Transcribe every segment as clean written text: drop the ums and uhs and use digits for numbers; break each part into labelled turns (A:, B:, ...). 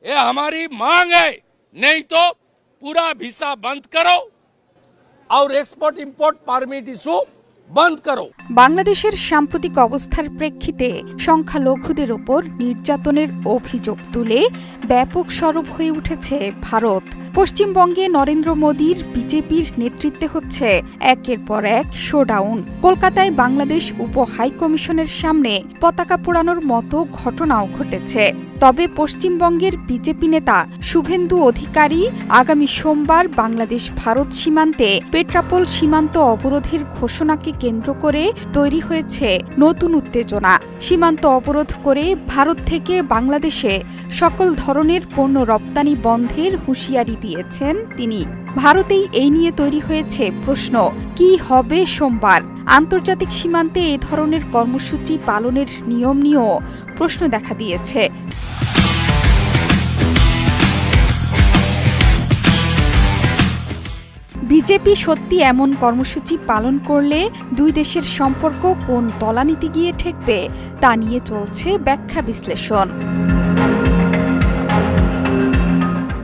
A: ये हमारी मांग है, नहीं तो पूरा वीसा बंद करो और एक्सपोर्ट इंपोर्ट परमिट इशू बंद करो।
B: বাংলাদেশের সাম্প্রতিক অবস্থার প্রেক্ষিতে সংখ্যালঘুদের ওপর নির্যাতনের অভিযোগ তুলে ব্যাপক সরব হয়ে উঠেছে ভারত। পশ্চিমবঙ্গে নরেন্দ্র মোদীর বিজেপির নেতৃত্বে হচ্ছে একের পর এক শোডাউন। কলকাতায় বাংলাদেশ উপ হাইকমিশনের সামনে পতাকা পোড়ানোর মতো ঘটনাও ঘটেছে। তবে পশ্চিমবঙ্গের বিজেপি নেতা শুভেন্দু অধিকারী আগামী সোমবার বাংলাদেশ ভারত সীমান্তে পেট্রাপোল সীমান্ত অবরোধের ঘোষণাকে কেন্দ্র করে তৈরি হয়েছে নতুন উত্তেজনা। সীমান্ত অবরোধ করে ভারত থেকে বাংলাদেশে সকল ধরনের পণ্য রপ্তানি বন্ধের হুঁশিয়ারি দিয়েছেন তিনি। ভারতেই এই নিয়ে তৈরি হয়েছে প্রশ্ন, কি হবে সোমবার? আন্তর্জাতিক সীমান্তে এ ধরনের কর্মসূচি পালনের নিয়ম নিয়েও প্রশ্ন দেখা দিয়েছে। বিজেপি সত্যি এমন কর্মসূচি পালন করলে দুই দেশের সম্পর্ক কোন তলানিতে গিয়ে ঠেকবে তা নিয়ে চলছে ব্যাখ্যা বিশ্লেষণ।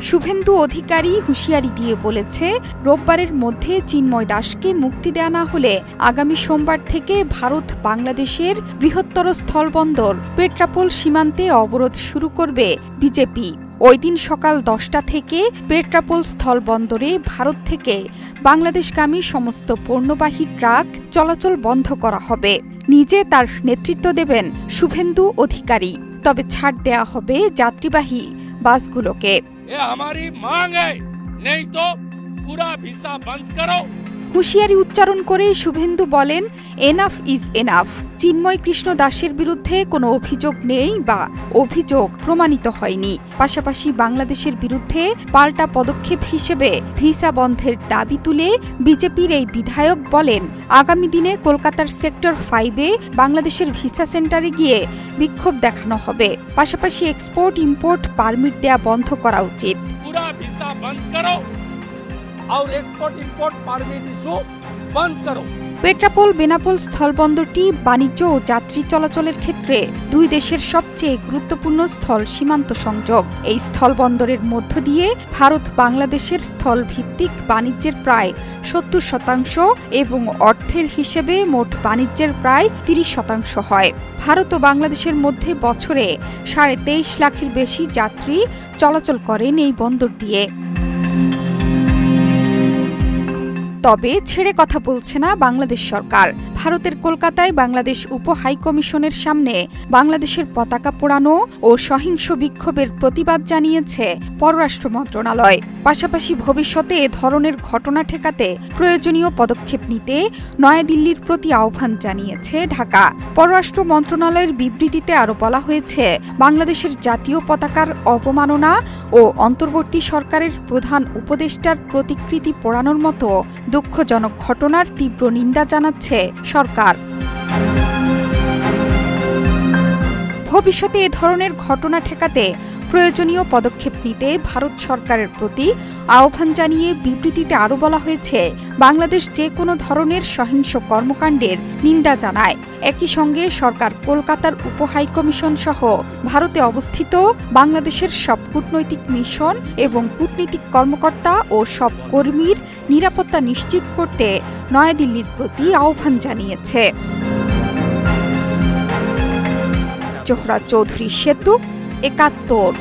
B: শুভেন্দু অধিকারী হুঁশিয়ারি দিয়ে বলেছে, রোববারের মধ্যে চিন্ময় দাসকে মুক্তি দেয়া না হলে আগামী সোমবার থেকে ভারত বাংলাদেশের বৃহত্তর স্থলবন্দর পেট্রাপোল সীমান্তে অবরোধ শুরু করবে বিজেপি। ওই দিন সকাল 10টা থেকে পেট্রাপোল স্থলবন্দরে ভারত থেকে বাংলাদেশগামী সমস্ত পণ্যবাহী ট্রাক চলাচল বন্ধ করা হবে। নিজে তার নেতৃত্ব দেবেন শুভেন্দু অধিকারী, তবে ছাড় দেয়া হবে যাত্রীবাহী বাসগুলোকে।
A: ये हमारी मांग है, नहीं तो पूरा वीसा बंद करो।
B: হুঁশিয়ারি উচ্চারণ করে শুভেন্দু বলেন, enough is enough. Chinmoy Krishna দাসের বিরুদ্ধে কোনো অভিযোগ নেই বা অভিযোগ প্রমাণিত হয়নি। পাশাপাশি বাংলাদেশের বিরুদ্ধে পাল্টা পদক্ষেপ হিসেবে ভিসা বন্ধের দাবি তুলে বিজেপির এই বিধায়ক বলেন, আগামী দিনে কলকাতার সেক্টর 5-এ বাংলাদেশের ভিসা সেন্টারে গিয়ে বিক্ষোভ দেখানো হবে। পাশাপাশি এক্সপোর্ট ইম্পোর্ট পারমিট দেয়া বন্ধ করা উচিত।
A: पूरा वीसा बंद करो और एक्सपोर्ट इंपोर्ट परमिट इशू बंद करो।
B: পেট্রাপোল বেনাপোল স্থলবন্দরটি বাণিজ্য ও যাত্রী চলাচলের ক্ষেত্রে দুই দেশের সবচেয়ে গুরুত্বপূর্ণ স্থল সীমান্ত সংযোগ। এই স্থলবন্দরের মধ্য দিয়ে ভারত বাংলাদেশের স্থল ভিত্তিক বাণিজ্যের প্রায় 70% এবং অর্থের হিসেবে মোট বাণিজ্যের প্রায় 30% হয়। ভারত ও বাংলাদেশের মধ্যে বছরে 23.5 লাখের বেশি যাত্রী চলাচল করেন এই বন্দর দিয়ে। তবে ছেড়ে কথা বলছে না বাংলাদেশ সরকার। ভারতের কলকাতায় বাংলাদেশ উপ হাইকমিশনের সামনে বাংলাদেশের পতাকা পোড়ানো ও সহিংস বিক্ষোভের প্রতিবাদ জানিয়েছে পররাষ্ট্র মন্ত্রণালয়। পাশাপাশি ভবিষ্যতে এ ধরনের ঘটনা ঠেকাতে প্রয়োজনীয় পদক্ষেপ নিতে নয়াদিল্লির প্রতি আহ্বান জানিয়েছে ঢাকা। পররাষ্ট্র মন্ত্রণালয়ের বিবৃতিতে আরও বলা হয়েছে, বাংলাদেশের জাতীয় পতাকার অবমাননা ও অন্তর্বর্তী সরকারের প্রধান উপদেষ্টার প্রতিকৃতি পোড়ানোর মতো দুঃখজনক ঘটনার তীব্র নিন্দা জানাচ্ছে সরকার। ভবিষ্যতে এ ধরনের ঘটনা ঠেকাতে প্রয়োজনীয় পদক্ষেপ নিতে ভারত সরকারের প্রতি আহ্বান জানিয়ে বিবৃতিতে আরও বলা হয়েছে, বাংলাদেশ যে কোনো ধরনের সহিংস কর্মকাণ্ডের নিন্দা জানায়। একই সঙ্গে সরকার কলকাতার উপ হাইকমিশন সহ ভারতে অবস্থিত বাংলাদেশের সব কূটনৈতিক মিশন এবং কূটনীতিক কর্মকর্তা ও সব কর্মীর নিরাপত্তা নিশ্চিত করতে নয়াদিল্লির প্রতি আহ্বান জানিয়েছে। জোহরা চৌধুরী সেতু, ৭১।